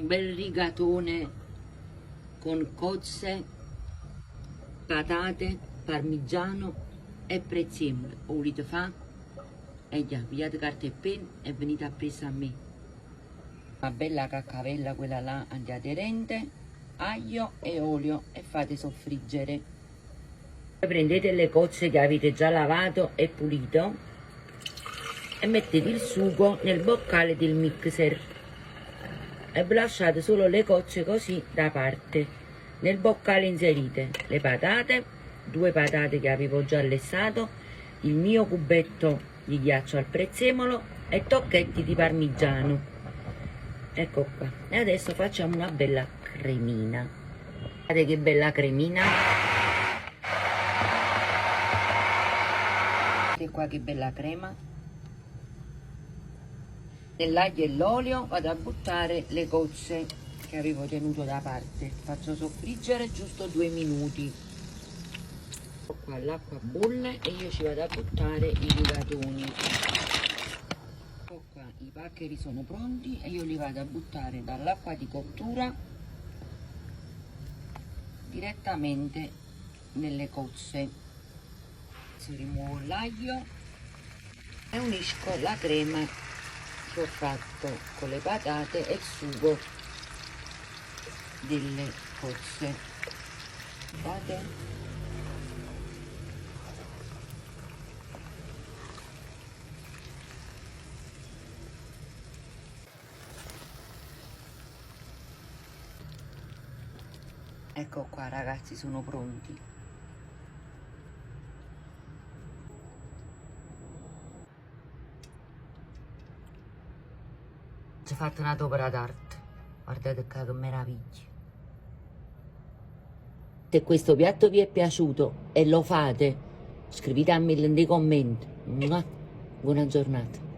un bel rigatone con cozze, patate, parmigiano e prezzemolo. O volete fare? E già, pigliate carta e penna e venite a presa a me. Una bella caccavella, quella là antiaderente, aglio e olio, e fate soffriggere. Poi prendete le cozze che avete già lavato e pulito e mettete il sugo nel boccale del mixer e lasciate solo le cozze così da parte. Nel boccale inserite le patate, 2 patate che avevo già lessato, il mio cubetto di ghiaccio al prezzemolo e tocchetti di parmigiano. Ecco qua. E adesso facciamo una bella cremina. Guardate che bella cremina. Guardate qua che bella crema. Nell'aglio e l'olio vado a buttare le cozze che avevo tenuto da parte. Faccio soffriggere giusto 2 minuti. Ecco qua, l'acqua bolle e io ci vado a buttare i rigatoni. Ecco qua, i paccheri sono pronti e io li vado a buttare dall'acqua di cottura direttamente nelle cozze. Rimuovo l'aglio e unisco la crema che ho fatto con le patate e il sugo delle cozze. Guardate. Ecco qua ragazzi, sono pronti. Ci ho fatto una opera d'arte, guardate che meraviglia. Se questo piatto vi è piaciuto e lo fate, scrivetemi nei commenti. Buona giornata.